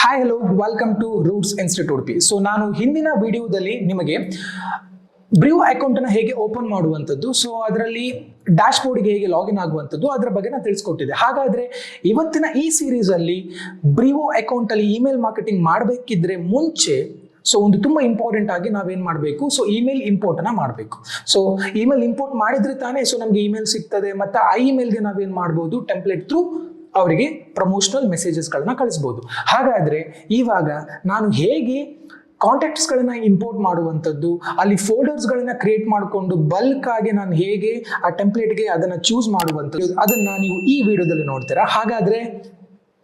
Hi hello welcome to Roots institute P. So ನಾನು ಹಿಂದಿನ ವಿಡಿಯೋದಲ್ಲಿ ನಿಮಗೆ ಬ್ರೀವ್ ಅಕೌಂಟ್ ಅನ್ನು ಹೇಗೆ ಓಪನ್ ಮಾಡುವಂಥದ್ದು, ಸೊ ಅದರಲ್ಲಿ ಡ್ಯಾಶ್ ಬೋರ್ಡ್ಗೆ ಹೇಗೆ ಲಾಗಿನ್ ಆಗುವಂಥದ್ದು ಅದರ ಬಗ್ಗೆ ನಾನು ತಿಳಿಸ್ಕೊಟ್ಟಿದ್ದೆ. ಹಾಗಾದ್ರೆ ಇವತ್ತಿನ ಈ ಸೀರೀಸ್ ಅಲ್ಲಿ ಬ್ರೀವ್ ಅಕೌಂಟ್ ಅಲ್ಲಿ ಇಮೇಲ್ ಮಾರ್ಕೆಟಿಂಗ್ ಮಾಡಬೇಕಿದ್ರೆ ಮುಂಚೆ ಸೊ ಒಂದು ತುಂಬ ಇಂಪಾರ್ಟೆಂಟ್ ಆಗಿ ನಾವೇನು ಮಾಡಬೇಕು, ಸೊ ಇಮೇಲ್ ಇಂಪೋರ್ಟ್ ಅನ್ನ ಮಾಡಬೇಕು. ಸೊ ಇಮೇಲ್ ಇಂಪೋರ್ಟ್ ಮಾಡಿದ್ರೆ ತಾನೇ ಸೊ ನಮಗೆ ಇಮೇಲ್ ಸಿಗ್ತದೆ. ಮತ್ತೆ ಆ ಇಮೇಲ್ಗೆ ನಾವೇನು ಮಾಡ್ಬೋದು, ಟೆಂಪ್ಲೇಟ್ ಥ್ರೂ ಅವರಿಗೆ ಪ್ರಮೋಷನಲ್ ಮೆಸೇಜಸ್ಗಳನ್ನ ಕಳಿಸ್ಬೋದು. ಹಾಗಾದರೆ ಇವಾಗ ನಾನು ಹೇಗೆ ಕಾಂಟ್ಯಾಕ್ಟ್ಸ್ಗಳನ್ನ ಇಂಪೋರ್ಟ್ ಮಾಡುವಂಥದ್ದು, ಅಲ್ಲಿ ಫೋಲ್ಡರ್ಸ್ಗಳನ್ನ ಕ್ರಿಯೇಟ್ ಮಾಡಿಕೊಂಡು ಬಲ್ಕ್ ಆಗಿ ನಾನು ಹೇಗೆ ಆ ಟೆಂಪ್ಲೇಟ್ಗೆ ಅದನ್ನು ಚೂಸ್ ಮಾಡುವಂಥದ್ದು, ಅದನ್ನು ನೀವು ಈ ವಿಡಿಯೋದಲ್ಲಿ ನೋಡ್ತೀರಾ. ಹಾಗಾದರೆ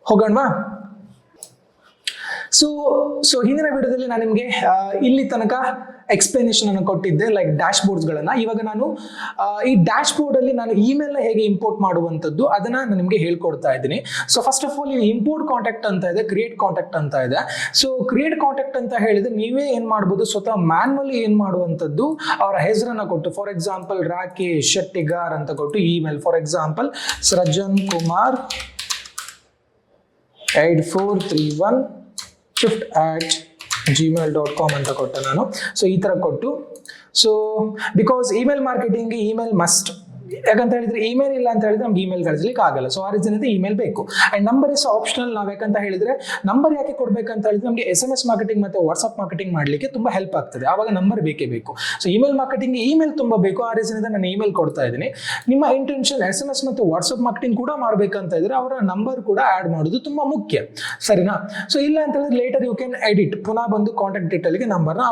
ಹೋಗೋಣವಾ? ಸೊ ಹಿಂದಿನ ವಿಡಿಯೋದಲ್ಲಿ ನಾನು ನಿಮಗೆ ಇಲ್ಲಿ ತನಕ ಎಕ್ಸ್ಪ್ಲನೇಷನ್ ಅನ್ನು ಕೊಟ್ಟಿದ್ದೆ, ಲೈಕ್ ಡ್ಯಾಶ್ ಬೋರ್ಡ್ಸ್ಗಳನ್ನ. ಇವಾಗ ನಾನು ಈ ಡ್ಯಾಶ್ ಬೋರ್ಡ್ ಅಲ್ಲಿ ನಾನು ಇಮೇಲ್ನ ಹೇಗೆ ಇಂಪೋರ್ಟ್ ಮಾಡುವಂಥದ್ದು ಅದನ್ನ ನಾನು ನಿಮಗೆ ಹೇಳ್ಕೊಡ್ತಾ ಇದ್ದೀನಿ. ಸೊ ಫಸ್ಟ್ ಆಫ್ ಆಲ್ ಇಲ್ಲಿ ಇಂಪೋರ್ಟ್ ಕಾಂಟ್ಯಾಕ್ಟ್ ಅಂತ ಇದೆ, ಕ್ರಿಯೇಟ್ ಕಾಂಟ್ಯಾಕ್ಟ್ ಅಂತ ಇದೆ. ಸೊ ಕ್ರಿಯೇಟ್ ಕಾಂಟ್ಯಾಕ್ಟ್ ಅಂತ ಹೇಳಿದ್ರೆ ನೀವೇ ಏನ್ ಮಾಡ್ಬೋದು, ಸ್ವತಃ ಮ್ಯಾನ್ಯುವಲಿ ಏನ್ ಮಾಡುವಂಥದ್ದು, ಅವರ ಹೆಸರನ್ನ ಕೊಟ್ಟು, ಫಾರ್ ಎಕ್ಸಾಂಪಲ್ ರಾಕೇಶ್ ಶೆಟ್ಟಿಗಾರ್ ಅಂತ ಕೊಟ್ಟು email, for example Srujan Kumar 8431 shift@gmail.com ಅಂತ ಕೊಟ್ಟೆ ನಾನು. ಸೊ ಈ ತರ ಕೊಟ್ಟು, so because email marketing email must, ಯಾಕಂತ ಹೇಳಿದ್ರೆ ಇಮೇಲ್ ಇಲ್ಲ ಅಂತ ಹೇಳಿದ್ರೆ ನಮ್ಗೆ ಇಮೇಲ್ ಕಳಿಸ್ಲಿಕ್ಕೆ ಆಗಲ್ಲ. ಸೊ ಆ ರೀಸನ್ ಇಮೇಲ್ ಬೇಕು. And number is optional. ನಾವು ಯಾಕಂತ ಹೇಳಿದ್ರೆ ನಂಬರ್ ಯಾಕೆ ಕೊಡ್ಬೇಕಂತ ಹೇಳಿದ್ರೆ ನಮಗೆ SMS ಮಾರ್ಕೆಟಿಂಗ್ ಮತ್ತೆ ವಾಟ್ಸ್ಆಪ್ ಮಾರ್ಕೆಟಿಂಗ್ ಮಾಡಲಿಕ್ಕೆ ತುಂಬಾ ಹೆಲ್ಪ್ ಆಗ್ತದೆ. ಆವಾಗ ನಂಬರ್ ಬೇಕೇ ಬೇಕು. ಸೊ ಇಮೇಲ್ ಮಾರ್ಕೆಟಿಂಗ್ ಇಮೇಲ್ ತುಂಬಾ ಬೇಕು. ಆ ರೀಸನ್ ನಾನು ಇಮೇಲ್ ಕೊಡ್ತಾ ಇದ್ದೀನಿ. ನಿಮ್ಮ ಇಂಟೆನ್ಷನ್ SMS ಮತ್ತು ವಾಟ್ಸ್ಆಪ್ ಮಾರ್ಕೆಟಿಂಗ್ ಕೂಡ ಮಾಡ್ಬೇಕಂತ ಇದ್ರೆ ಅವರ ನಂಬರ್ ಕೂಡ ಆಡ್ ಮಾಡೋದು ತುಂಬಾ ಮುಖ್ಯ, ಸರಿನಾ? ಸೊ ಇಲ್ಲ ಅಂತ ಹೇಳಿದ್ರೆ ಲೇಟರ್ ಯು ಕ್ಯಾನ್ ಎಡಿಟ್, ಪುನಃ ಬಂದು ಕಾಂಟ್ಯಾಕ್ಟ್ ಡೀಟೇಲ್ಗೆ ನಂಬರ್ನ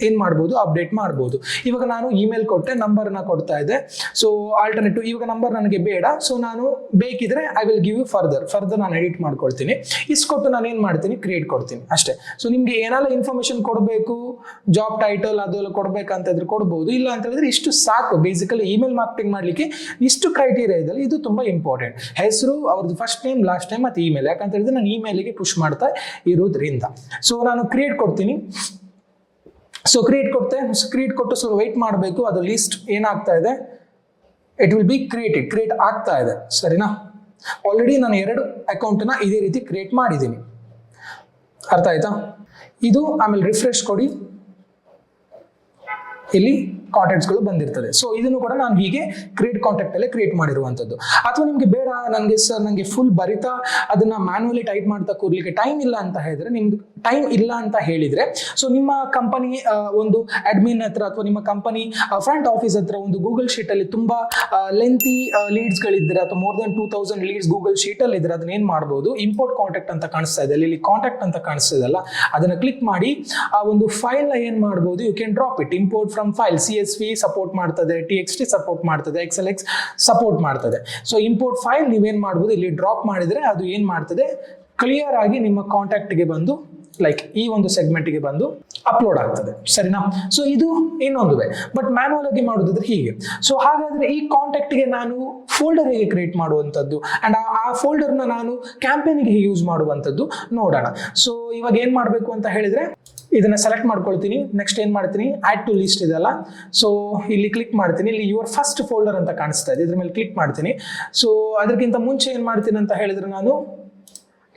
ಏನ್ ಮಾಡ್ಬೋದು, ಅಪ್ಡೇಟ್ ಮಾಡ್ಬೋದು. ಇವಾಗ ನಾನು ಇಮೇಲ್ ಕೊಟ್ಟೆ, ನಂಬರ್ನ ಕೊಡ್ತಾ ಇದ್ದೆ. ಸೊ ಆಲ್ಟರ್ನೇಟಿವ್ ಇವಾಗ ನಂಬರ್ ನನಗೆ ಬೇಡ. ಸೊ ನಾನು ಬೇಕಿದ್ರೆ I will give you further ನಾನು ಎಡಿಟ್ ಮಾಡ್ಕೊಳ್ತೀನಿ. ಇಷ್ಟು ಕೊಟ್ಟು ನಾನು ಏನು ಮಾಡ್ತೀನಿ, ಕ್ರಿಯೇಟ್ ಕೊಡ್ತೀನಿ ಅಷ್ಟೇ. ಸೊ ನಿಮ್ಗೆ ಏನೆಲ್ಲ ಇನ್ಫಾರ್ಮೇಶನ್ ಕೊಡಬೇಕು, ಜಾಬ್ ಟೈಟಲ್ ಅದೆಲ್ಲ ಕೊಡ್ಬೇಕಂತ ಇದ್ರೆ ಕೊಡ್ಬೋದು. ಇಲ್ಲ ಅಂತ ಹೇಳಿದ್ರೆ ಇಷ್ಟು ಸಾಕು. ಬೇಸಿಕಲಿ ಇಮೇಲ್ ಮಾರ್ಕೆಟಿಂಗ್ ಮಾಡಲಿಕ್ಕೆ ಇಷ್ಟು ಕ್ರೈಟೀರಿಯಾ ಇದೆ. ಇದು ತುಂಬಾ ಇಂಪಾರ್ಟೆಂಟ್. ಹೆಸರು, ಅವ್ರದ್ದು ಫಸ್ಟ್ ನೇಮ್, ಲಾಸ್ಟ್ ನೇಮ್ ಮತ್ತು ಇಮೇಲ್. ಯಾಕಂತ ಹೇಳಿದ್ರೆ ನಾನು ಇಮೇಲ್ಗೆ ಪುಷ್ ಮಾಡ್ತಾ ಇರೋದ್ರಿಂದ. ಸೊ ನಾನು ಕ್ರಿಯೇಟ್ ಕೊಡ್ತೀನಿ. ಸೊ ಕ್ರಿಯೇಟ್ ಕೊಟ್ಟು ಸ್ವಲ್ಪ ವೆಯ್ಟ್ ಮಾಡಬೇಕು. ಅದು ಲೀಸ್ಟ್ ಏನಾಗ್ತಾ ಇದೆ, ಇಟ್ ವಿಲ್ ಬಿ ಕ್ರಿಯೇಟ್ ಆಗ್ತಾ ಇದೆ, ಸರಿನಾ? ಆಲ್ರೆಡಿ ನಾನು 2 ಅಕೌಂಟ್ನ ಇದೇ ರೀತಿ ಕ್ರಿಯೇಟ್ ಮಾಡಿದ್ದೀನಿ. ಅರ್ಥ ಆಯ್ತಾ? ಇದು ಆಮೇಲೆ ರಿಫ್ರೆಶ್ ಕೊಡಿ, ಇಲ್ಲಿ ಕಾಂಟ್ಯಾಕ್ಟ್ಸ್ಗಳು ಬಂದಿರ್ತದೆ. ಸೊ ಇದನ್ನು ಕೂಡ ನಾನು ಹೀಗೆ ಕ್ರಿಯೇಟ್ ಕಾಂಟ್ಯಾಕ್ಟ್ ಅಲ್ಲೇ ಕ್ರಿಯೇಟ್ ಮಾಡಿರುವಂಥದ್ದು. ಅಥವಾ ನಿಮಗೆ ಬೇಡ, ನನಗೆ ಫುಲ್ ಬರಿತಾ ಅದನ್ನ ಮ್ಯಾನ್ಯುವಲಿ ಟೈಪ್ ಮಾಡ್ತಾ ಕೂರ್ಲಿಕ್ಕೆ ಟೈಮ್ ಇಲ್ಲ ಅಂತ ಹೇಳಿದ್ರೆ, ನಿಮ್ದು ಟೈಮ್ ಇಲ್ಲ ಅಂತ ಹೇಳಿದ್ರೆ, ಸೊ ನಿಮ್ಮ ಕಂಪನಿ ಒಂದು ಅಡ್ಮಿನ್ ಹತ್ರ ಅಥವಾ ನಿಮ್ಮ ಕಂಪನಿ ಫ್ರಂಟ್ ಆಫೀಸ್ ಹತ್ರ ಒಂದು ಗೂಗಲ್ ಶೀಟ್ ಅಲ್ಲಿ ತುಂಬಾ ಲೆಂತಿ ಲೀಡ್ಸ್ಗಳಿದ್ರೆ ಅಥವಾ more than 2000 leads Google sheet ಅಲ್ಲಿ ಇದ್ರೆ ಅದನ್ನ ಏನ್ ಮಾಡ್ಬೋದು, ಇಂಪೋರ್ಟ್ ಕಾಂಟ್ಯಾಕ್ಟ್ ಅಂತ ಕಾಣಿಸ್ತಾ ಇದೆ, ಇಲ್ಲಿ ಕಾಂಟ್ಯಾಕ್ಟ್ ಅಂತ ಕಾಣಿಸ್ತಾ ಇದೆಲ್ಲ, ಅದನ್ನ ಕ್ಲಿಕ್ ಮಾಡಿ ಆ ಒಂದು ಫೈಲ್ ನ ಏನ್ ಮಾಡ್ಬೋದು, you can drop it. Import from file CSV support ಮಾಡ್ತದೆ, TXT ಸಪೋರ್ಟ್ ಮಾಡ್ತದೆ, XLX ಸಪೋರ್ಟ್ ಮಾಡ್ತದೆ. ಸೊ ಇಂಪೋರ್ಟ್ ಫೈಲ್ ನೀವೇನ್ ಮಾಡ್ಬೋದು, ಇಲ್ಲಿ ಡ್ರಾಪ್ ಮಾಡಿದ್ರೆ ಅದು ಏನ್ ಮಾಡ್ತದೆ, ಕ್ಲಿಯರ್ ಆಗಿ ನಿಮ್ಮ ಕಾಂಟ್ಯಾಕ್ಟ್ಗೆ ಬಂದು, ಲೈಕ್ ಈ ಒಂದು ಸೆಗ್ಮೆಂಟ್ಗೆ ಬಂದು ಅಪ್ಲೋಡ್ ಆಗ್ತದೆ, ಸರಿನಾ? ಸೊ ಇದು ಇನ್ನೊಂದು ವೇ. ಬಟ್ ಮ್ಯಾನ್ಯುವಲ್ ಆಗಿ ಮಾಡೋದಿದ್ರೆ ಹೀಗೆ. ಸೊ ಹಾಗಾದ್ರೆ ಈ ಕಾಂಟ್ಯಾಕ್ಟ್ಗೆ ನಾನು ಫೋಲ್ಡರ್ ಹೇಗೆ ಕ್ರಿಯೇಟ್ ಮಾಡುವಂಥದ್ದು ಅಂಡ್ ಆ ಫೋಲ್ಡರ್ನ ನಾನು ಕ್ಯಾಂಪೇನಿಗೆ ಹೇಗೆ ಯೂಸ್ ಮಾಡುವಂಥದ್ದು ನೋಡೋಣ. ಸೊ ಇವಾಗ ಏನ್ ಮಾಡಬೇಕು ಅಂತ ಹೇಳಿದ್ರೆ, ಇದನ್ನ ಸೆಲೆಕ್ಟ್ ಮಾಡ್ಕೊಳ್ತೀನಿ. ನೆಕ್ಸ್ಟ್ ಏನ್ ಮಾಡ್ತೀನಿ, ಆಡ್ ಟು ಲಿಸ್ಟ್ ಇದೆಲ್ಲ. ಸೊ ಇಲ್ಲಿ ಕ್ಲಿಕ್ ಮಾಡ್ತೀನಿ. ಇಲ್ಲಿ ಯುವರ್ ಫಸ್ಟ್ ಫೋಲ್ಡರ್ ಅಂತ ಕಾಣಿಸ್ತಾ ಇದೆ, ಇದ್ರ ಮೇಲೆ ಕ್ಲಿಕ್ ಮಾಡ್ತೀನಿ. ಸೊ ಅದಕ್ಕಿಂತ ಮುಂಚೆ ಏನ್ ಮಾಡ್ತೀನಿ ಅಂತ ಹೇಳಿದ್ರೆ, ನಾನು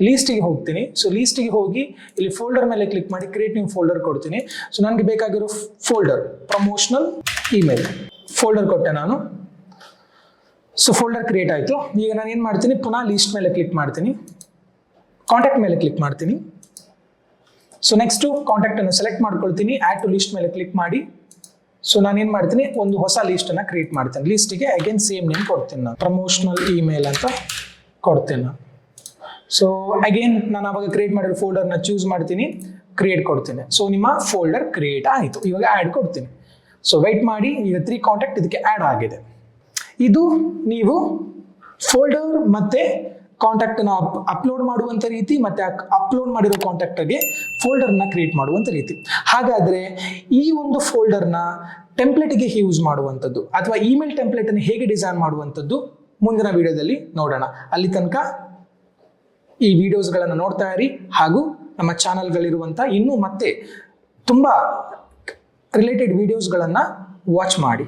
ಲೀಸ್ಟಿಗೆ ಹೋಗ್ತೀನಿ. ಸೊ ಲೀಸ್ಟಿಗೆ ಹೋಗಿ ಇಲ್ಲಿ ಫೋಲ್ಡರ್ ಮೇಲೆ ಕ್ಲಿಕ್ ಮಾಡಿ ಕ್ರಿಯೇಟ್ ನ್ಯೂ ಫೋಲ್ಡರ್ ಕೊಡ್ತೀನಿ. ಸೊ ನನಗೆ ಬೇಕಾಗಿರೋ ಫೋಲ್ಡರ್ ಪ್ರಮೋಷನಲ್ ಇಮೇಲ್ ಫೋಲ್ಡರ್ ಕೊಟ್ಟೆ ನಾನು. ಸೊ ಫೋಲ್ಡರ್ ಕ್ರಿಯೇಟ್ ಆಯಿತು. ಈಗ ನಾನು ಏನು ಮಾಡ್ತೀನಿ, ಪುನಃ ಲೀಸ್ಟ್ ಮೇಲೆ ಕ್ಲಿಕ್ ಮಾಡ್ತೀನಿ, ಕಾಂಟ್ಯಾಕ್ಟ್ ಮೇಲೆ ಕ್ಲಿಕ್ ಮಾಡ್ತೀನಿ. ಸೊ ನೆಕ್ಸ್ಟು ಕಾಂಟ್ಯಾಕ್ಟನ್ನು ಸೆಲೆಕ್ಟ್ ಮಾಡ್ಕೊಳ್ತೀನಿ, ಆ್ಯಡ್ ಟು ಲಿಸ್ಟ್ ಮೇಲೆ ಕ್ಲಿಕ್ ಮಾಡಿ. ಸೊ ನಾನು ಏನು ಮಾಡ್ತೀನಿ, ಒಂದು ಹೊಸ ಲೀಸ್ಟನ್ನು ಕ್ರಿಯೇಟ್ ಮಾಡ್ತೀನಿ. ಲೀಸ್ಟಿಗೆ ಅಗೇನ್ ಸೇಮ್ ನೇಮ್ ಕೊಡ್ತೀನಿ, ನಾನು ಪ್ರಮೋಷನಲ್ ಇಮೇಲ್ ಅಂತ ಕೊಡ್ತೀನಿ ನಾನು. ಸೊ ಅಗೇನ್ ನಾನು ಅವಾಗ ಕ್ರಿಯೇಟ್ ಮಾಡಿರೋ ಫೋಲ್ಡರ್ನ ಚೂಸ್ ಮಾಡ್ತೀನಿ, ಕ್ರಿಯೇಟ್ ಕೊಡ್ತೀನಿ. ಸೊ ನಿಮ್ಮ ಫೋಲ್ಡರ್ ಕ್ರಿಯೇಟ್ ಆಯಿತು. ಇವಾಗ ಆ್ಯಡ್ ಕೊಡ್ತೀನಿ. ಸೊ ವೆಯ್ಟ್ ಮಾಡಿ, ಈಗ 3 ಕಾಂಟ್ಯಾಕ್ಟ್ ಇದಕ್ಕೆ ಆ್ಯಡ್ ಆಗಿದೆ. ಇದು ನೀವು ಫೋಲ್ಡರ್ ಮತ್ತೆ ಕಾಂಟ್ಯಾಕ್ಟ್ನ ಅಪ್ಲೋಡ್ ಮಾಡುವಂಥ ರೀತಿ, ಮತ್ತೆ ಅಪ್ಲೋಡ್ ಮಾಡಿರೋ ಕಾಂಟ್ಯಾಕ್ಟ್ಗೆ ಫೋಲ್ಡರ್ನ ಕ್ರಿಯೇಟ್ ಮಾಡುವಂಥ ರೀತಿ. ಹಾಗಾದರೆ ಈ ಒಂದು ಫೋಲ್ಡರ್ನ ಟೆಂಪ್ಲೇಟ್ಗೆ ಯೂಸ್ ಮಾಡುವಂಥದ್ದು ಅಥವಾ ಇಮೇಲ್ ಟೆಂಪ್ಲೇಟನ್ನು ಹೇಗೆ ಡಿಸೈನ್ ಮಾಡುವಂಥದ್ದು ಮುಂದಿನ ವಿಡಿಯೋದಲ್ಲಿ ನೋಡೋಣ. ಅಲ್ಲಿ ತನಕ ಈ ವಿಡಿಯೋಸ್ಗಳನ್ನು ನೋಡ್ತಾ ಇರಿ, ಹಾಗೂ ನಮ್ಮ ಚಾನಲ್ಗಳಿರುವಂಥ ಇನ್ನೂ ಮತ್ತೆ ತುಂಬ ರಿಲೇಟೆಡ್ ವಿಡಿಯೋಸ್ಗಳನ್ನು ವಾಚ್ ಮಾಡಿ.